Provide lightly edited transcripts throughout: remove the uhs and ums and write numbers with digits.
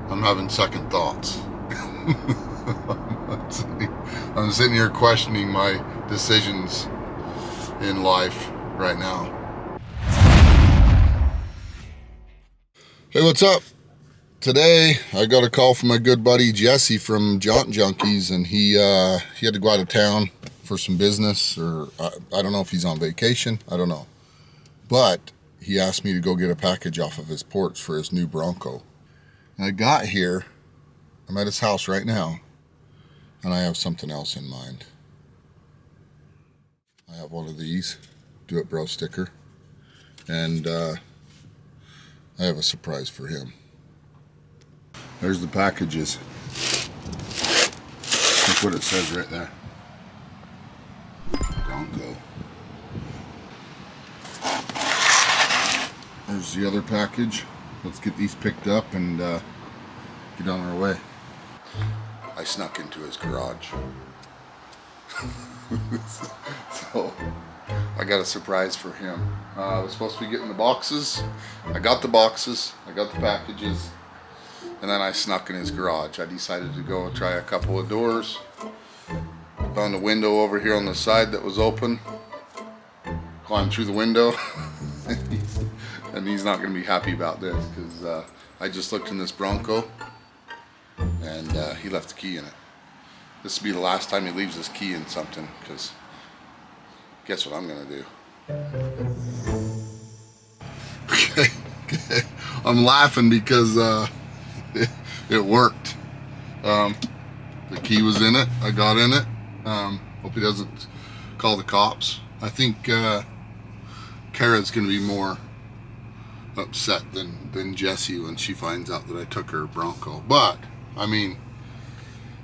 I'm having second thoughts. I'm sitting here questioning my decisions in life right now. Hey, what's up? Today I got a call from my good buddy Jesse from Jaunt Junkies, and he had to go out of town for some business, or I don't know if he's on vacation, I don't know. But he asked me to go get a package off of his porch for his new Bronco. And I got here, I'm at his house right now, and I have something else in mind. I have one of these Do It Bro sticker, and I have a surprise for him. There's the packages. That's what it says right there. Bronco. There's the other package. Let's get these picked up and get on our way. I snuck into his garage. So I got a surprise for him. I was supposed to be getting the boxes. I got the boxes. I got the packages. And then I snuck in his garage. I decided to go try a couple of doors. Found a window over here on the side that was open. Climbed through the window. And he's not going to be happy about this, because I just looked in this Bronco and he left the key in it. This will be the last time he leaves his key in something, because guess what I'm going to do? Okay. I'm laughing because it worked. The key was in it. I got in it. Hope he doesn't call the cops. I think Kara's going to be more upset than Jessie when she finds out that I took her Bronco. But I mean,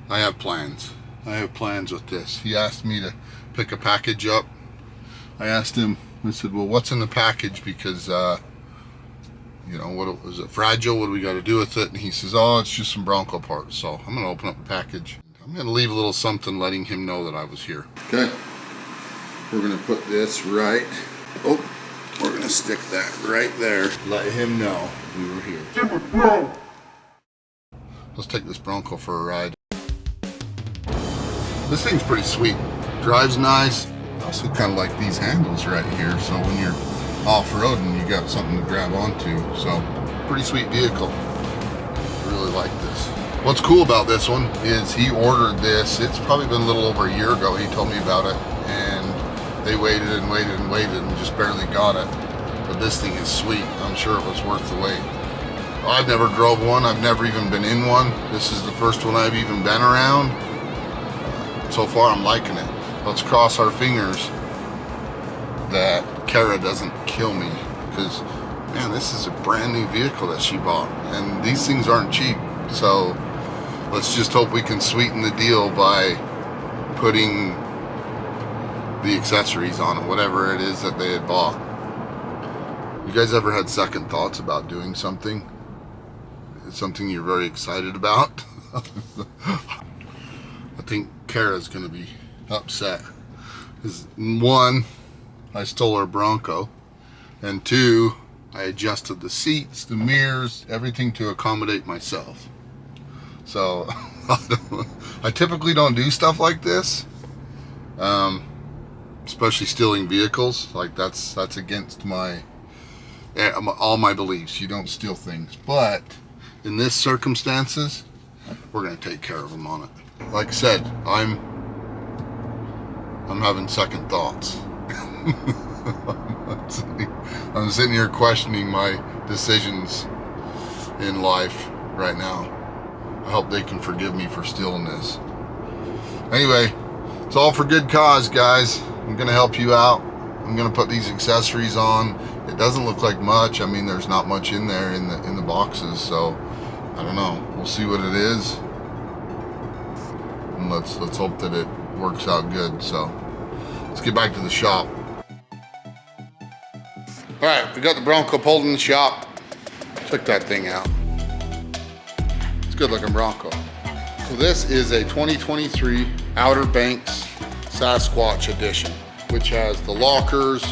I have plans. I have plans with this. He asked me to pick a package up. I asked him, I said, well, what's in the package? Because you know, what was it, fragile? What do we got to do with it? And he says, oh, it's just some Bronco parts. So I'm gonna open up the package. I'm gonna leave a little something letting him know that I was here. Okay, we're gonna put this right. Oh, we're gonna stick that right there. Let him know we were here. Let's take this Bronco for a ride. This thing's pretty sweet. Drives nice. I also kind of like these handles right here, so when you're off-roading, you got something to grab onto. So, pretty sweet vehicle. Really like this. What's cool about this one is he ordered this. It's probably been a little over a year ago. He told me about it, and they waited and waited and waited and just barely got it. But this thing is sweet. I'm sure it was worth the wait. I've never drove one. I've never even been in one. This is the first one I've even been around. So far, I'm liking it. Let's cross our fingers that Kara doesn't kill me, because man, this is a brand new vehicle that she bought, and these things aren't cheap. So let's just hope we can sweeten the deal by putting the accessories on it, whatever it is that they had bought. You guys ever had second thoughts about doing something? Something you're very excited about? I think Kara's gonna be upset. Because one, I stole her Bronco, and two, I adjusted the seats, the mirrors, everything to accommodate myself. So I typically don't do stuff like this, especially stealing vehicles. Like that's against all my beliefs. You don't steal things, but in this circumstances, we're gonna take care of them on it. Like I said, I'm having second thoughts. I'm sitting here questioning my decisions in life right now. I hope they can forgive me for stealing this. Anyway, it's all for good cause, guys. I'm gonna help you out. I'm gonna put these accessories on. It doesn't look like much. I mean, there's not much in there in the boxes, so I don't know. We'll see what it is, and let's hope that it works out good. So let's get back to the shop. All right, we got the Bronco pulled in the shop. Check that thing out. It's a good looking Bronco. So this is a 2023 Outer Banks Sasquatch edition, which has the lockers,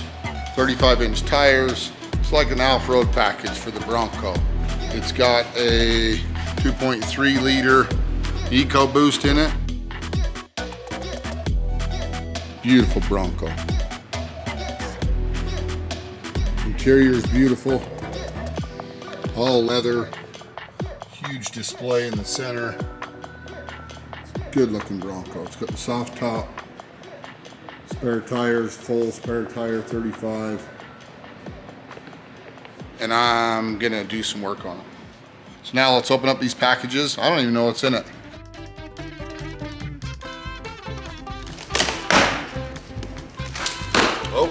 35-inch tires. It's like an off-road package for the Bronco. It's got a 2.3 liter EcoBoost in it. Beautiful Bronco. Interior is beautiful. All leather. Huge display in the center. Good looking Bronco. It's got the soft top. Spare tires, full spare tire 35. And I'm gonna do some work on it. So now let's open up these packages. I don't even know what's in it. Oh,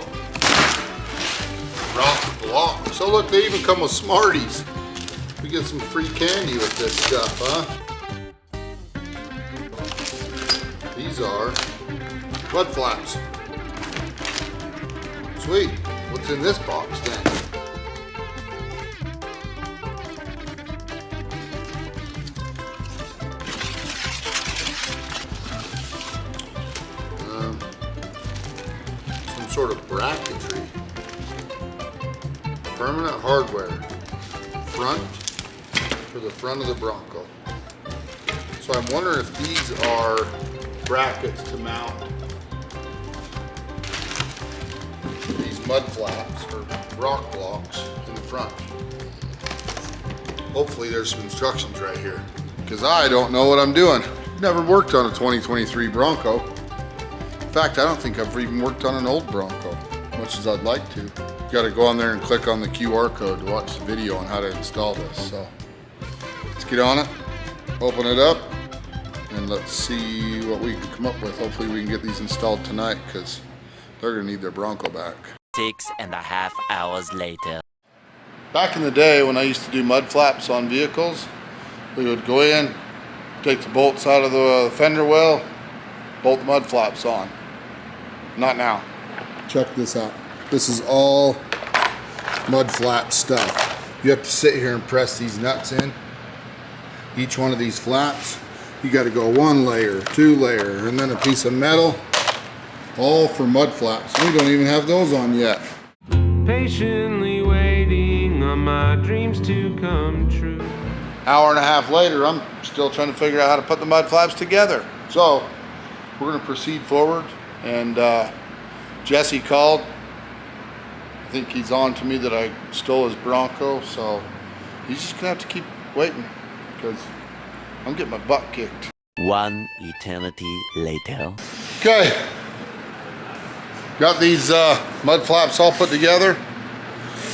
RokBlokz. So look, they even come with Smarties. We get some free candy with this stuff, huh? These are mud flaps. Sweet. What's in this box then? Some sort of bracketry. Permanent hardware. Front for the front of the Bronco. So I'm wondering if these are brackets to mount these mud flaps or RokBlokz in the front. Hopefully there's some instructions right here, because I don't know what I'm doing. Never worked on a 2023 Bronco. In fact, I don't think I've even worked on an old Bronco, much as I'd like to. You gotta go on there and click on the QR code to watch the video on how to install this. So let's get on it, open it up, and let's see what we can come up with. Hopefully we can get these installed tonight, because they're gonna need their Bronco back. 6.5 hours later. Back in the day when I used to do mud flaps on vehicles, we would go in, take the bolts out of the fender well, bolt the mud flaps on. Not now. Check this out. This is all mud flap stuff. You have to sit here and press these nuts in. Each one of these flaps, you got to go 1 layer, 2 layer, and then a piece of metal, all for mud flaps. We don't even have those on yet. Patiently waiting on my dreams to come true. Hour and a half later, I'm still trying to figure out how to put the mud flaps together. So we're going to proceed forward, and Jesse called. I think he's on to me that I stole his Bronco, so he's just gonna have to keep waiting, because I'm getting my butt kicked. 1 eternity later. Okay, got these mud flaps all put together.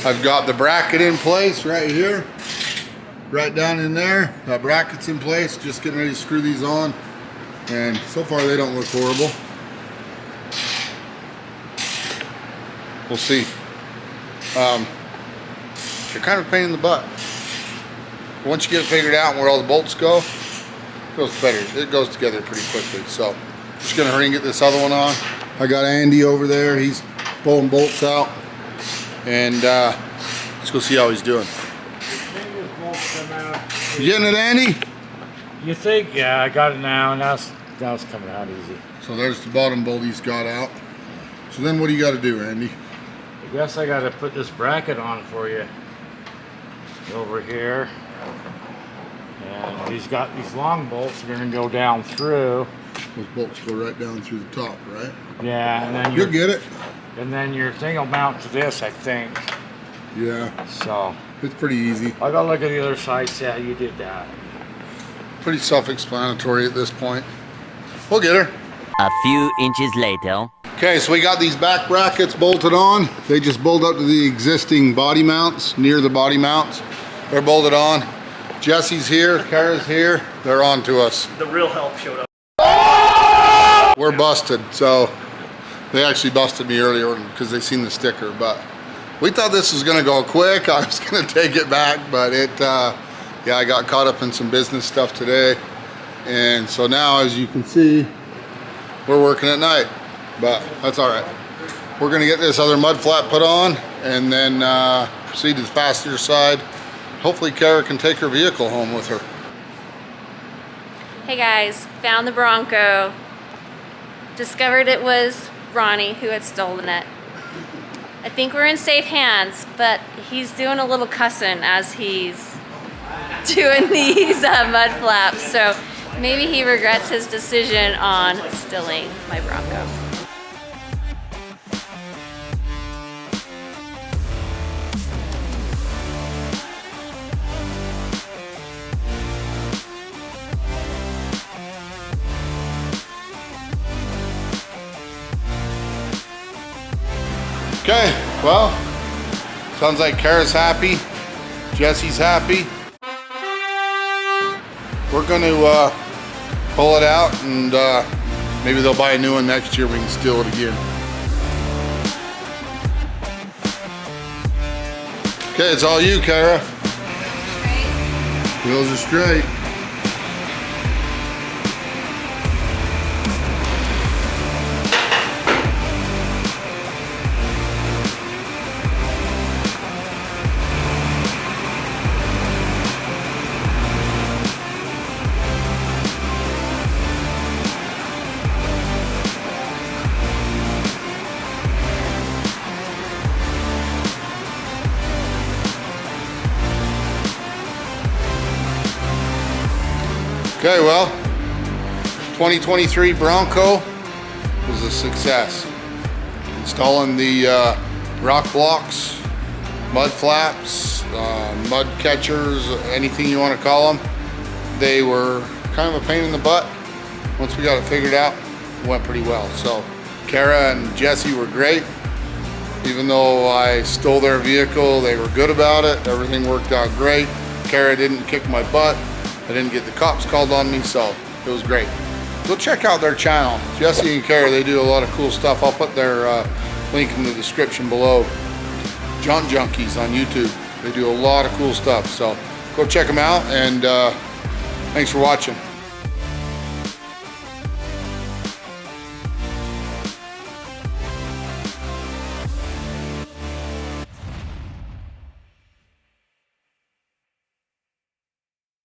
I've got the bracket in place right here, right down in there. Got brackets in place, just getting ready to screw these on, and so far they don't look horrible. We'll see. They're kind of a pain in the butt. But once you get it figured out and where all the bolts go, it goes better. It goes together pretty quickly. So I'm just gonna hurry and get this other one on. I got Andy over there. He's pulling bolts out, and let's go see how he's doing. You getting it, Andy? You think? Yeah, I got it now, and now it's coming out easy. So there's the bottom bolt he's got out. So then what do you got to do, Andy? I guess I got to put this bracket on for you over here, and he's got these long bolts that are going to go down through. Those bolts go right down through the top, right? Yeah, and then you'll get it. And then your thing will mount to this, I think. Yeah. So it's pretty easy. I gotta look at the other side, see how you did that. Pretty self-explanatory at this point. We'll get her. A few inches later. Okay, so we got these back brackets bolted on. They just bolt up to the existing body mounts, near the body mounts. They're bolted on. Jesse's here, Kara's here. They're on to us. The real help showed up. We're busted, so they actually busted me earlier because they seen the sticker, but we thought this was gonna go quick. I was gonna take it back, but yeah, I got caught up in some business stuff today. And so now, as you can see, we're working at night, but that's all right. We're gonna get this other mud flap put on and then proceed to the passenger side. Hopefully Kara can take her vehicle home with her. Hey guys, found the Bronco. Discovered it was Ronnie who had stolen it. I think we're in safe hands, but he's doing a little cussing as he's doing these mud flaps. So maybe he regrets his decision on stilling my Bronco. Okay, well, sounds like Kara's happy, Jesse's happy. We're going to pull it out, and maybe they'll buy a new one next year. We can steal it again. Okay, it's all you, Kara. Wheels are straight. Okay, well, 2023 Bronco was a success. Installing the RokBlokz, mud flaps, mud catchers, anything you want to call them. They were kind of a pain in the butt. Once we got it figured out, it went pretty well. So Kara and Jesse were great. Even though I stole their vehicle, they were good about it. Everything worked out great. Kara didn't kick my butt. I didn't get the cops called on me, so it was great. Go check out their channel. Jesse and Kara, they do a lot of cool stuff. I'll put their link in the description below. Junk Junkies on YouTube. They do a lot of cool stuff, so go check them out, and thanks for watching.